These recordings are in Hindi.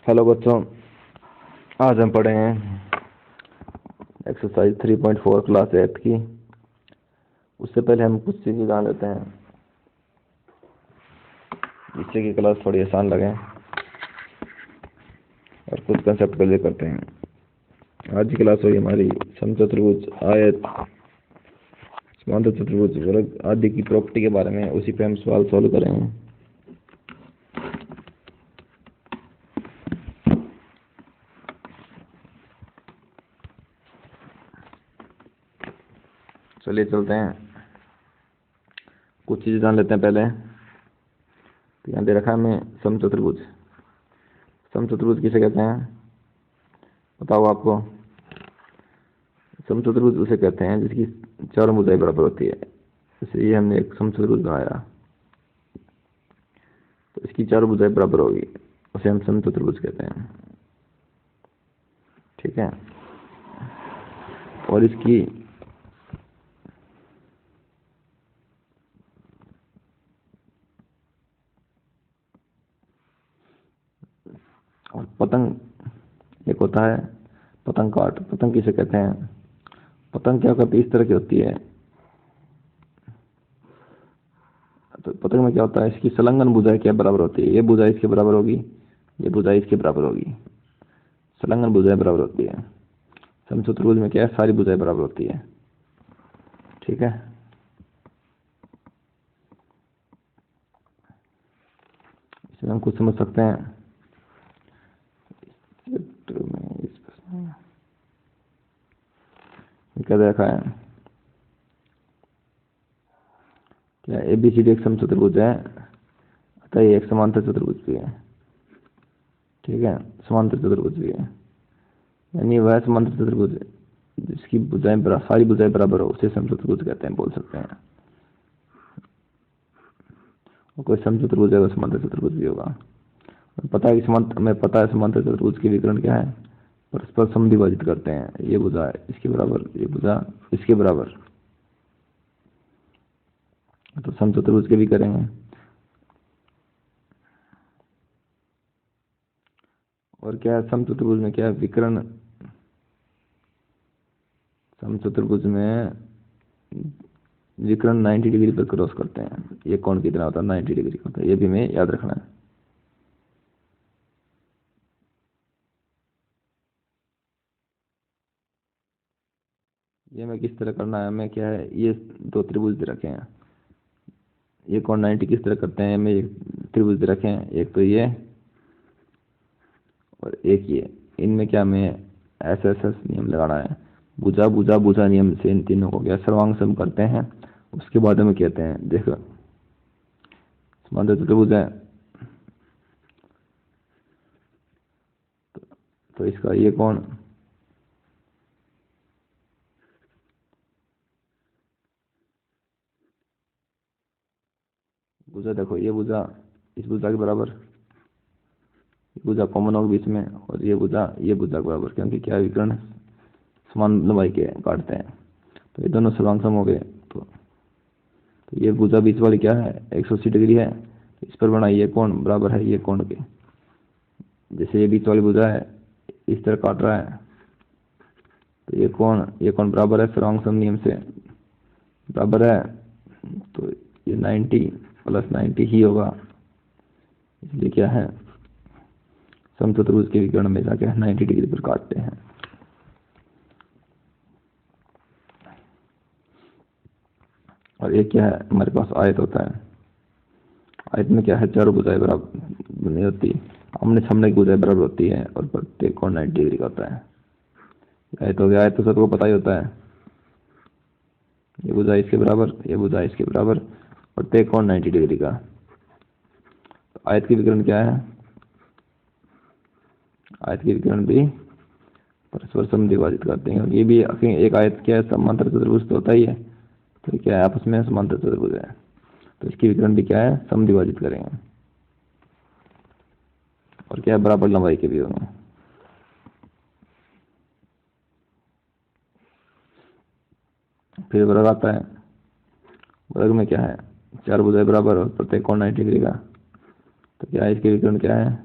हेलो बच्चों, आज हम पढ़ेंगे एक्सरसाइज 3.4 क्लास 8 की। उससे पहले हम कुछ चीज़ें जान लेते हैं जिससे कि क्लास थोड़ी आसान लगे और कुछ कंसेप्ट क्लियर करते हैं। आज की क्लास होगी हमारी समचतुर्भुज, आयत, समांतर चतुर्भुज, वर्ग आदि की प्रॉपर्टी के बारे में। उसी पे हम सवाल सॉल्व करेंगे। चलिए चलते हैं, कुछ चीज़ें जान लेते हैं पहले। तो यहाँ दे रखा है हमें समचतुर्भुज। समचतुर्भुज किसे कहते हैं बताओ आपको? समचतुर्भुज उसे कहते हैं जिसकी चारों भुजाएं बराबर होती है। जैसे ये हमने एक समचतुर्भुज बनाया तो इसकी चारों भुजाएं बराबर होगी, उसे हम समचतुर्भुज कहते हैं। ठीक है। और इसकी और पतंग एक होता है, पतंग काट। पतंग किसे कहते हैं? पतंग क्या करती है, इस तरह की होती है। तो पतंग में क्या होता है, इसकी संलग्न भुजाएं क्या बराबर होती है। ये भुजा इसके बराबर होगी, ये भुजा इसके बराबर होगी। संलग्न भुजाएं बराबर होती है। समचतुर्भुज में क्या है, सारी भुजाएं बराबर होती है। ठीक है। इसमें हम कुछ समझ सकते हैं। क्या देखा है, क्या ABCD एक समचतुर्भुज है, अतः ये एक समांतर चतुर्भुज भी है। ठीक है, समांतर चतुर्भुज भी है, यानी वह समांतर चतुर्भुज जिसकी भुजाएं सारी भुजाएं बराबर हो उसे समचतुर्भुज कहते हैं, बोल सकते हैं। और कोई समचतुर्भुज है वह समांतर चतुर्भुज भी होगा। पता है कि हमें पता है समांतर चतुर्भुज के विकर्ण क्या है, परस्पर समद्विभाजित करते हैं। ये भुजा इसके बराबर, ये भुजा इसके बराबर, तो समचतुर्भुज के भी करेंगे। और क्या है समचतुर्भुज में, क्या है विकर्ण। समचतुर्भुज में विकर्ण 90 डिग्री पर क्रॉस करते हैं। ये कोण कितना होता है, 90 डिग्री होता है। ये भी हमें याद रखना है। ये हमें किस तरह करना है, हमें क्या है, ये दो त्रिभुज दे रखे हैं। ये कोण 90 किस तरह करते हैं, हमें त्रिभुज दे रखे हैं, एक तो ये और एक ये। इनमें क्या हमें एस नियम लगाना है। भुजा भुजा भुजा नियम से इन तीनों को क्या सर्वांग सम करते हैं। उसके बाद हमें कहते हैं, देखो समांतर चतुर्भुज है तो इसका ये कोण भुजा, देखो ये भुजा इस भुजा के बराबर, ये भुजा कॉमन होगी बीच में, और ये भुजा के बराबर, क्योंकि क्या विकर्ण समान लंबाई के काटते हैं। तो ये दोनों सर्वांग सम हो गए। तो ये भुजा बीच वाली क्या है, 180 डिग्री है। इस पर बना ये कोण बराबर है ये कोण के। जैसे ये बीच वाली भुजा है इस तरह काट रहा है, तो ये कोण बराबर है, सर्वांग सम नियम से बराबर है। तो ये 90 + 90 ही होगा। इसलिए क्या है, समचतुर्भुज के विकर्ण में जाके 90 डिग्री पर काटते हैं। और एक क्या है, हमारे पास आयत होता है। आयत में क्या है, चारों भुजाएं बराबर नहीं होती, आमने सामने की भुजाएं बराबर होती है, और प्रत्येक कोण 90 डिग्री का होता है। आयत हो गया, आयत तो सबको पता ही होता है। ये भुजा इसके बराबर, ये भुजा इसके बराबर, प्रत्येक कोण 90 डिग्री का। तो आयत के विकर्ण क्या है, आयत के विकर्ण भी परस्पर समद्विभाजित करते हैं। ये भी एक आयत क्या है, समांतर चतुर्भुज तो होता ही है, तो क्या है आपस में समांतर चतुर्भुज है, तो इसकी विकर्ण भी क्या है, समद्विभाजित करेंगे। और क्या है, बराबर लंबाई के भी होंगे। फिर वर्ग आता है। वर्ग में क्या है, चार भुजाएं बराबर और प्रत्येक कोण 90 डिग्री का। तो क्या है, इसके विकर्ण क्या है,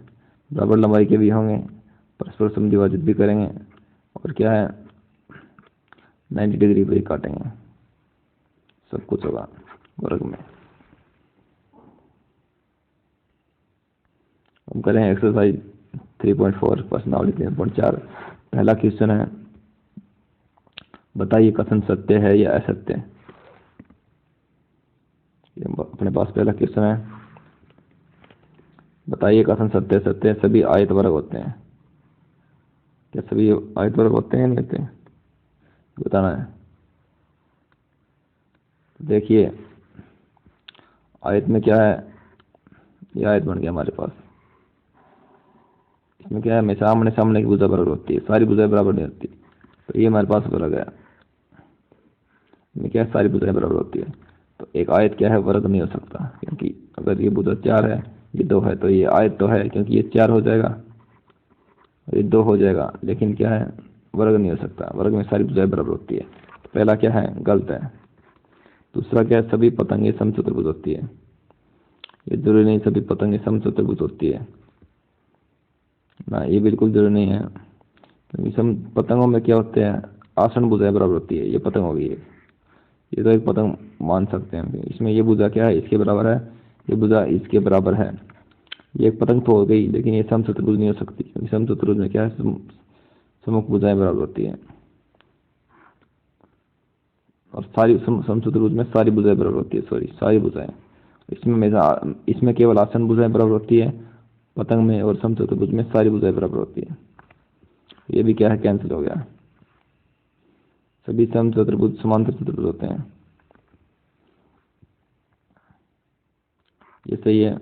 बराबर लंबाई के भी होंगे, परस्पर समद्विभाजित भी करेंगे, और क्या है 90 डिग्री पे ही काटेंगे, सब कुछ होगा वर्ग में। हम करें एक्सरसाइज 3.4 प्रश्नावली 3.4। पहला क्वेश्चन है, बताइए कथन सत्य है या असत्य। अपने पास पहला क्वेश्चन है, बताइए कथन सत्य सत्य सभी आयत वर्ग होते हैं। क्या सभी आयत वर्ग होते हैं नहीं होते, बताना है। देखिए आयत में क्या है, ये आयत बन गया हमारे पास। इसमें क्या है, हमेशा आमने सामने की भुजा बराबर होती है, सारी भुजाएं बराबर नहीं होती। तो ये हमारे पास वर्ग है, इसमें क्या है सारी भुजाएं बराबर होती है। तो एक आयत क्या है, वर्ग नहीं हो सकता, क्योंकि अगर ये भुजा 4 है, ये 2 है, तो ये आयत तो है, क्योंकि ये 4 हो जाएगा और ये 2 हो जाएगा, लेकिन क्या है वर्ग नहीं हो सकता। वर्ग में सारी भुजाएं बराबर होती है। तो पहला क्या है, गलत है। दूसरा क्या है, सभी पतंगे समचतुर्भुज होती है। ये जरूरी नहीं सभी पतंगे समचतुर्भुज होती है ना, ये बिल्कुल जरूरी नहीं है, क्योंकि सम पतंगों में क्या होते हैं, आसन भुजाएं बराबर होती है। ये पतंग होगी, ये तो एक पतंग मान सकते हैं। इसमें ये भुजा क्या है, इसके बराबर है, ये भुजा इसके बराबर है। ये एक पतंग तो हो गई, लेकिन ये समचतुर्भुज नहीं हो सकती, क्योंकि समचतुर्भुज में क्या है सम्मुख भुजाएं बराबर होती है, और सारी समचतुर्भुज में सारी भुजाएं बराबर होती है, सॉरी सारी भुजाएं। इसमें केवल आसन भुजाएं बराबर होती है पतंग में, और समचतुर्भुज में सारी भुजाएं बराबर होती है। ये भी क्या है, कैंसिल हो गया। सभी समचतुर्भुज समांतर चतुर्भुज होते हैं, ये सही है।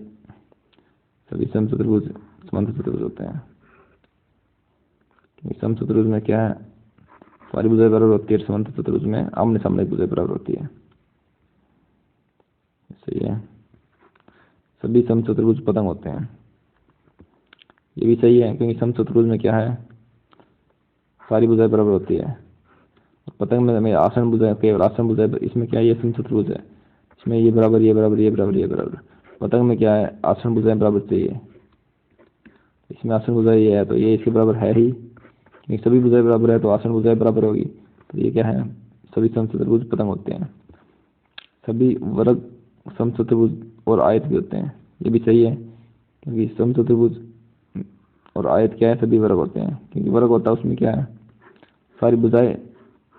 सभी समचतुर्भुज समांतर चतुर्भुज होते हैं, क्योंकि समचतुर्भुज में क्या है सारी भुजाएं बराबर होती है, समांतर चतुर्भुज में आमने सामने की भुजाएं बराबर होती है, सही है। सभी समचतुर्भुज पतंग होते हैं, ये भी सही है, क्योंकि समचतुर्भुज में क्या है सारी भुजाएं बराबर होती है। पतंग में आसन भुजाएं, केवल आसन भुजाएं, इसमें क्या है ये समचतुर्भुज है, इसमें ये बराबर ये बराबर ये बराबर ये बराबर। पतंग में क्या है आसन भुजाएं बराबर चाहिए, इसमें आसन भुजाएं ये है, तो ये इसके बराबर है ही, क्योंकि सभी भुजाएं बराबर है तो आसन भुजाएं बराबर होगी। तो ये क्या है, सभी समचतुर्भुज पतंग होते हैं। सभी वर्ग समचतुर्भुज और आयत भी होते हैं, ये भी सही है, क्योंकि समचतुर्भुज और आयत क्या है सभी वर्ग होते हैं, क्योंकि वर्ग होता है उसमें क्या है सारी भुजाएं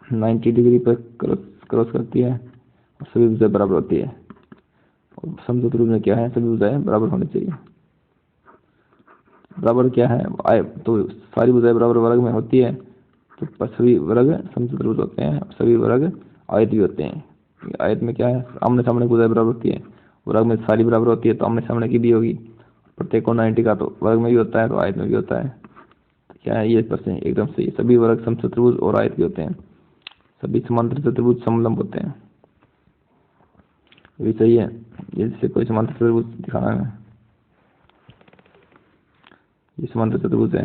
90 डिग्री पर क्रॉस करती है और सभी भुजाएं बराबर होती है। और समचतुर्भुज में क्या है सभी भुजाएं बराबर होनी चाहिए। बराबर क्या है तो सारी भुजाएं बराबर वर्ग में होती है, तो सभी वर्ग समचतुर्भुज होते हैं, सभी वर्ग आयत भी होते हैं। आयत में क्या है आमने सामने भुजाएं बराबर होती है, वर्ग में सारी बराबर होती है, तो आमने सामने की भी होगी। प्रत्येक को 90 का तो वर्ग में भी होता है, तो आयत में भी होता है। तो क्या है ये प्रश्न एकदम सही, सभी वर्ग समचतुर्भुज और आयत भी होते हैं। सभी समांतर चतुर्भुज समलंब होते हैं, ये भी सही है। जैसे कोई समांतर चतुर्भुज दिखाना है, ये समांतर चतुर्भुज है,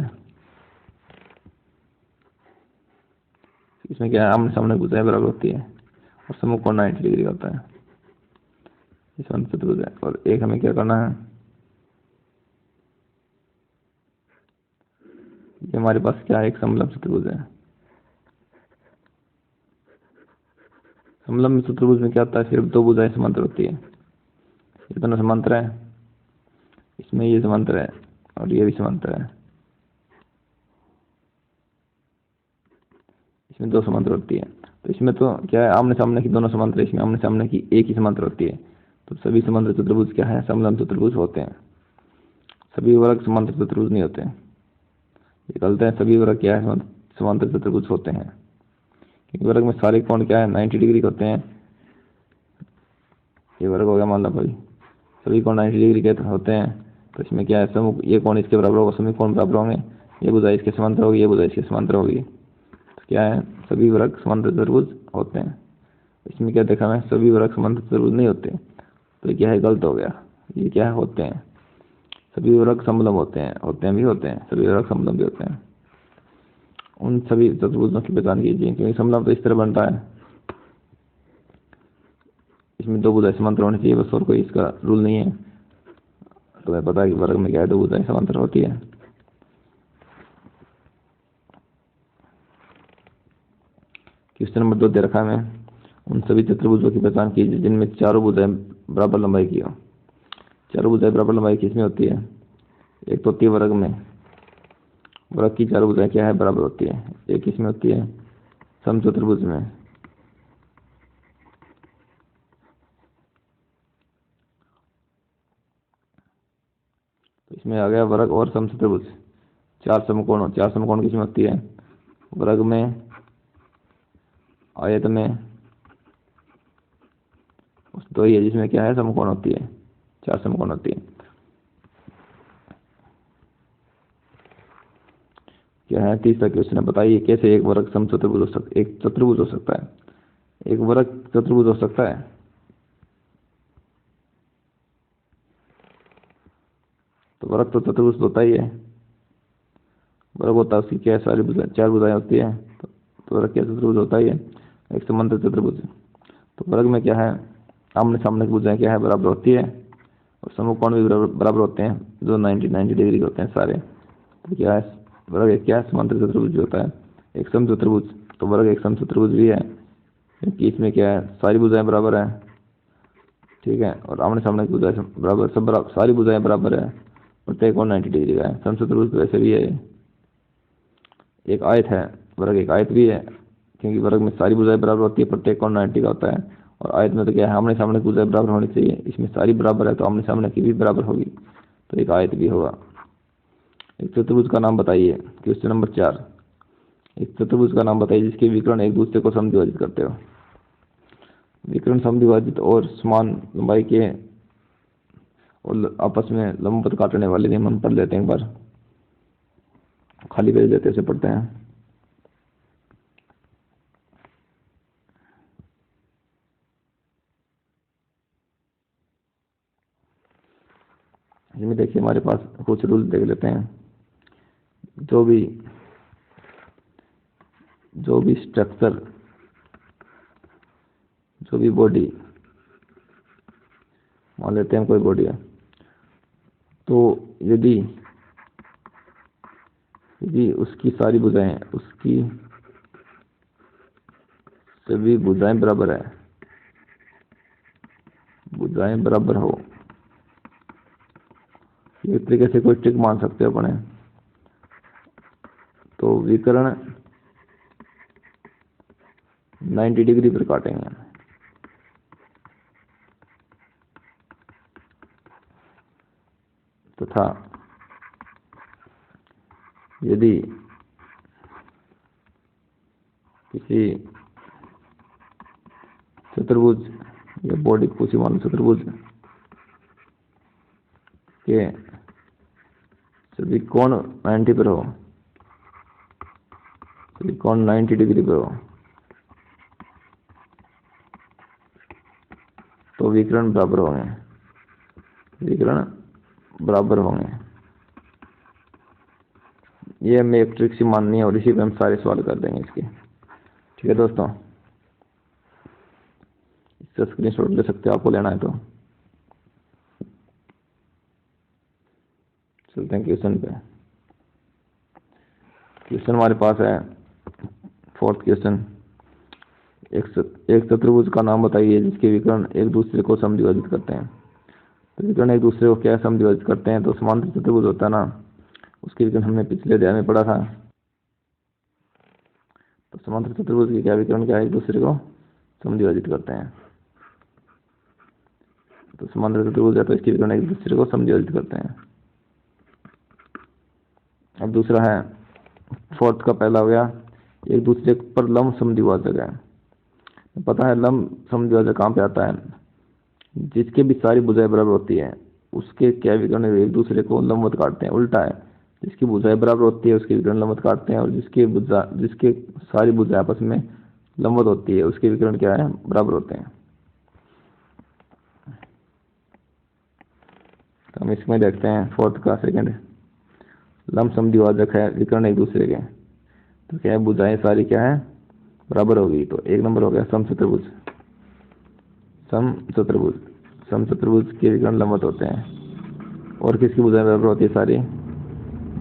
इसमें क्या है आमने सामने भुजाएं बराबर होती है और सम्मुख कोण 90 डिग्री होता है, ये समांतर चतुर्भुज है। और एक हमें क्या करना है, ये हमारे पास क्या है एक समलंब चतुर्भुज है। समलंब चतुर्भुज में क्या होता है, सिर्फ 2 भुजाएं समांतर होती है, ये दोनों समांतर है, इसमें ये समांतर है और ये भी समांतर है, इसमें 2 समांतर होती है। तो इसमें तो क्या है आमने सामने की दोनों समांतर है, इसमें आमने सामने की एक ही समांतर होती है। तो सभी समांतर चतुर्भुज क्या है समलंब चतुर्भुज होते हैं, सभी वर्ग समांतर चतुर्भुज नहीं होते, ये गलत है। सभी वर्ग क्या है समांतर चतुर्भुज होते हैं, क्योंकि वर्ग में सारे कोण क्या है 90 डिग्री होते हैं। ये वर्ग हो गया मान लो भाई, सभी कोण 90 डिग्री के होते हैं, तो इसमें क्या है सम्मुख ये कोण इसके बराबर होगा, सभी कोण बराबर होंगे, ये भुजा इसके समांतर होगी, ये भुजा इसके समांतर होगी, तो क्या है सभी वर्ग समांतर चतुर्भुज होते हैं। इसमें क्या देखा है सभी वर्ग समांतर चतुर्भुज नहीं होते, तो ये क्या है गलत हो गया। ये क्या है होते हैं, सभी वर्ग समलंब होते हैं, भी होते हैं, सभी वर्ग समलंब भी होते हैं। उन सभी चतुर्भुजों की पहचान कीजिए, क्योंकि समलंब तो इस तरह बनता है, इसमें 2 भुजाएं समांतर होनी चाहिए बस, और कोई इसका रूल नहीं है। तुम्हें पता है कि वर्ग में क्या है, दो भुजाएं समांतर होती है। क्वेश्चन नंबर 2 दे रखा है हमें, उन सभी चतुर्भुजों की पहचान कीजिए जिनमें चारों भुजाएं बराबर लंबाई की हो। चारों भुजाएं बराबर लंबाई किसमें होती है? एक तो होती है वर्ग में, वर्ग की चारों भुजाएं क्या है, बराबर होती है। एक किसमें होती है? समचतुर्भुज में। तो इसमें आ गया वर्ग और समचतुर्भुज। चार समकोण किसमें होती है? वर्ग में, आयत में, उस तो ही है जिसमें क्या है, समकोण होती है। चार समकोण होती है। क्या है? तीसरा क्वेश्चन है, बताइए कैसे एक वर्ग समचतुर्भुज हो सकता, एक चतुर्भुज हो सकता है। एक वर्ग चतुर्भुज हो सकता है? तो वर्ग तो चतुर्भुज होता ही है। वर्ग होता है उसकी क्या है, सारी भुजाएं, चार भुजाएं होती है। तो वर्ग क्या चतुर्भुज होता ही है, एक समांतर चतुर्भुज। तो वर्ग में क्या है, आमने सामने की भुजाएं क्या है, बराबर होती है। और समकोण भी बराबर होते हैं, जो 90 डिग्री के होते हैं सारे। तो क्या है, वर्ग एक क्या है, समांतर चतुर्भुज होता है, एक समचतुर्भुज। तो वर्ग एक समचतुर्भुज भी है, क्योंकि इसमें क्या है, सारी भुजाएं बराबर है। ठीक है, और आमने सामने की भुजाएं बराबर, सब बराबर, सारी भुजाएं बराबर है, प्रत्येक कोण 90 डिग्री का है। समचतुर्भुज तो वैसे भी है। एक आयत है, वर्ग एक आयत भी है, क्योंकि वर्ग में सारी भुजाएं बराबर होती है, प्रत्येक कोण 90 का होता है। और आयत में तो क्या है, आमने सामने की भुजाएं बराबर होनी चाहिए, इसमें सारी बराबर है तो आमने सामने की भी बराबर होगी, तो एक आयत भी होगा। एक चतुर्भुज का नाम बताइए। क्वेश्चन नंबर 4, एक चतुर्भुज का नाम बताइए जिसके विकर्ण एक दूसरे को समद्विभाजित करते हो। विकर्ण समद्विभाजित और समान लंबाई के और आपस में लंबवत काटने वाले नियम हम पढ़ लेते हैं एक बार, खाली पेज देते से पढ़ते हैं। इसमें देखिए हमारे पास कुछ रूल देख लेते हैं। जो भी स्ट्रक्चर, जो भी बॉडी, मान लेते हैं कोई बॉडी है, तो यदि उसकी सारी भुजाएं, उसकी सभी भुजाएं बराबर है, भुजाएं बराबर हो, एक तरीके से कोई ट्रिक मान सकते हो अपने। तो विकर्ण 90 डिग्री पर काटेंगे, तथा यदि किसी चतुर्भुज या बॉडी पूछी मान चतुर्भुज के सभी कोण 90 पर हो, सभी कोण 90 डिग्री पर हो, तो विकर्ण बराबर होंगे, विकर्ण बराबर होंगे। ये हमें एक ट्रिक सी माननी है और इसी पे हम सारे सवाल कर देंगे इसके। ठीक है दोस्तों, इसका स्क्रीनशॉट ले सकते हो आपको लेना है तो। चलते हैं क्वेश्चन पे। क्वेश्चन हमारे पास है 4th क्वेश्चन, एक चतुर्भुज का नाम बताइए जिसके विकर्ण एक दूसरे को समद्विभाजित करते हैं। तो विकर्ण एक दूसरे को क्या समद्विभाजित करते हैं? तो समांतर चतुर्भुज होता है ना, उसके विकर्ण हमने पिछले अध्याय में पढ़ा था। तो समांतर चतुर्भुज के क्या विकर्ण क्या है, एक दूसरे को समद्विभाजित करते हैं। तो समांतर चतुर्भुज है तो इसके विकर्ण एक दूसरे को समद्विभाजित करते हैं। अब दूसरा है, 4th का पहला हो गया, एक दूसरे पर लंब समद्विभाजक है। पता है लंब समद्विभाजक कहाँ पे आता है? जिसके भी सारी भुजाएं बराबर होती है उसके क्या विकर्ण एक दूसरे को लंबवत काटते हैं। उल्टा है, जिसकी भुजाएं बराबर होती है उसके विकर्ण लंबवत काटते हैं, और जिसके सारी भुजाएं आपस में लंबवत होती है उसके विकर्ण क्या है, बराबर होते हैं। तो हम इसमें देखते हैं 4th का सेकंड, लंब समद्विभाजक है विकर्ण एक दूसरे के, तो क्या है, भुजाएं सारी क्या है, बराबर होगी। तो एक नंबर हो गया समचतुर्भुज। समचतुर्भुज के विकर्ण लंबवत होते हैं। और किसकी भुजाएं बराबर होती है? सारी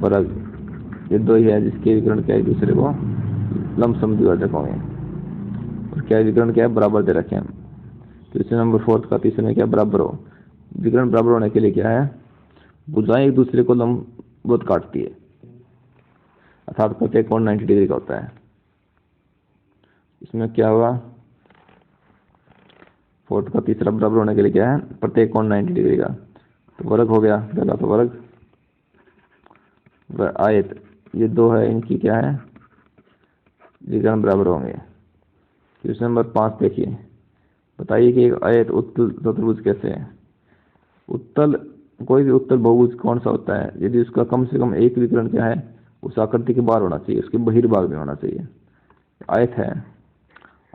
वर्ग। ये दो ही है जिसके विकर्ण क्या है? एक दूसरे को लमसम द्विभाजक होंगे। और क्या विकर्ण क्या है? बराबर दे रखे हैं। क्वेश्चन नंबर 4 का तीसरे में क्या बराबर हो? विकर्ण बराबर होने के लिए क्या है? भुजाएं एक दूसरे को लंबवत काटती है, अर्थात प्रत्येक कोण 90 डिग्री का होता है। इसमें क्या होगा? 4 का तीसरा बराबर होने के लिए क्या है? प्रत्येक कोण 90 डिग्री का, तो वर्ग हो गया पहला, तो वर्ग आयत, ये दो है, इनकी क्या है? विकर्ण बराबर होंगे। क्वेश्चन नंबर 5 देखिए, बताइए कि एक आयत उत्तल चतुर्भुज कैसे है? उत्तल, कोई भी उत्तल बहुभुज कौन सा होता है? यदि उसका कम से कम एक विकर्ण क्या है? उस आकृति के बाहर होना चाहिए, उसके बहिर्भाग में होना चाहिए। आयत है,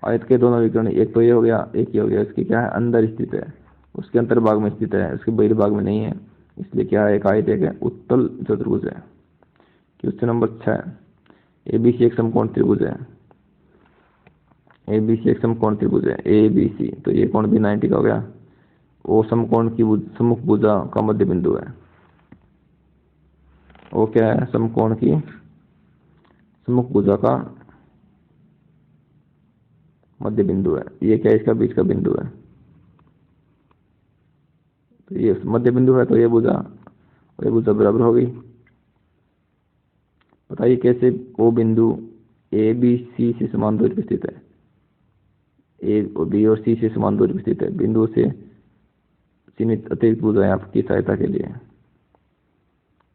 आयत के दोनों विकर्ण, एक तो ये हो गया, एक ये हो गया, इसकी क्या है? अंदर स्थित है, उसके अंतर्भाग में स्थित है, उसके बहिर्भाग में नहीं है, इसलिए क्या है? एक आयत एक है, उत्तल चतुर्भुज है। क्वेश्चन नंबर 6, ABC एक समकोण त्रिभुज है। ABC एक समकोण त्रिभुज है, ABC, तो ये कोण भी 90 का हो गया। वो समकोण की सम्मुख भुजा का मध्य बिंदु है। वो क्या है? समकोण की सम्मुख भुजा का मध्य बिंदु है। ये क्या है? इसका बीच का बिंदु है। तो ये मध्य बिंदु है, तो ये भुजा और ये भुजा बराबर होगी। बताइए कैसे वो बिंदु ए बी सी से समान दूरी पर स्थित है? ए और बी और सी से समान दूरी पर स्थित है। बिंदु से चिन्हित अतिरिक्त भुजाएं आपकी सहायता के लिए।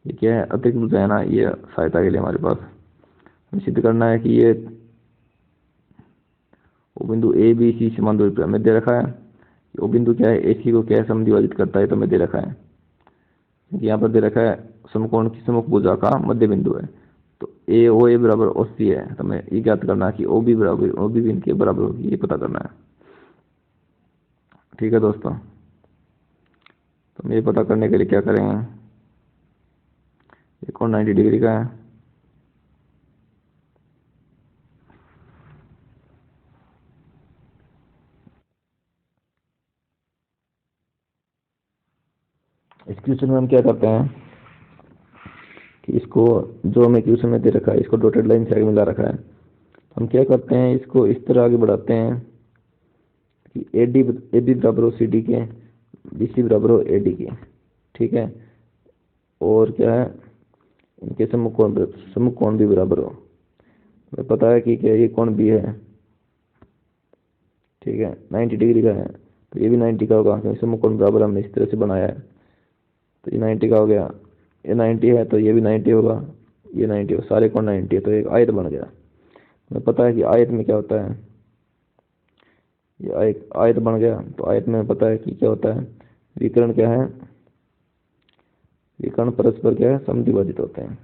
ये क्या है? अतिरिक्त भुजाएं ना, ये सहायता के लिए हमारे पास हमें सिद्ध करना है कि ये वो बिंदु ए बी सी समान दूरी पर हमें दे रखा है। वो बिंदु क्या है? ए सी को क्या समद्विभाजित करता है, तो हमें दे रखा है। यहाँ पर दे रखा है समकोण की सम्मुख भुजा का मध्य बिंदु है, तो ए ओ ए बराबर ओ सी है, तो हमें ये ज्ञात करना है कि ओ बी बराबर ओ बी इनके बराबर होगी, ये पता करना है। ठीक है दोस्तों, तो हम ये पता करने के लिए क्या करेंगे? ये कोण 90 डिग्री का है, इस क्वेश्चन में हम क्या करते हैं कि इसको, जो हमें क्वेश्चन में दे रखा है, इसको डॉटेड लाइन से आगे मिला रखा है, हम क्या करते हैं? इसको इस तरह आगे बढ़ाते हैं कि ए बी बराबर हो सी डी के, बी सी बराबर हो ए डी के। ठीक है, और क्या है? इनके सम्मुख कोण भी बराबर हो। हमें पता है कि क्या ये कोण भी है, ठीक है, 90 डिग्री का है, तो ये भी 90 का होगा, क्योंकि सम्मुख कोण बराबर हमने इस तरह से बनाया है। तो ये 90 का हो गया, ये 90 है, तो ये भी 90 होगा, ये 90 होगा, सारे कोण 90 है, तो एक आयत बन गया। हमें पता है कि आयत में क्या होता है? ये आयत बन गया, तो आयत में पता है कि क्या होता है? विकर्ण क्या है? विकर्ण परस्पर क्या है? समद्विभाजित होते हैं,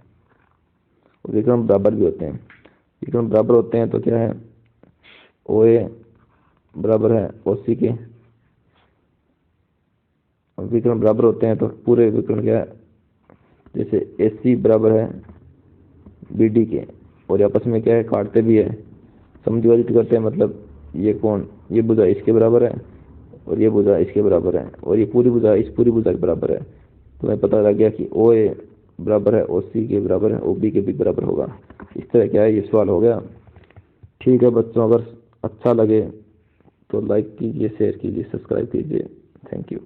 और विकर्ण बराबर भी होते हैं। विकर्ण बराबर होते हैं तो क्या है? ओ ए बराबर है ओ सी के, और विकर्ण बराबर होते हैं तो पूरे विकर्ण क्या है? जैसे ए सी बराबर है बी डी के, और आपस में क्या है? काटते भी है, समद्विभाजित करते हैं, मतलब ये कोण, ये भुजा इसके बराबर है, और ये भुजा इसके बराबर है, और ये पूरी भुजा इस पूरी भुजा के बराबर है। तो हमें पता लग गया कि ओ ए बराबर है ओ सी के बराबर है, ओ बी के भी बराबर होगा। इस तरह क्या है? ये सवाल हो गया। ठीक है बच्चों, अगर अच्छा लगे तो लाइक कीजिए, शेयर कीजिए, सब्सक्राइब कीजिए। Thank you.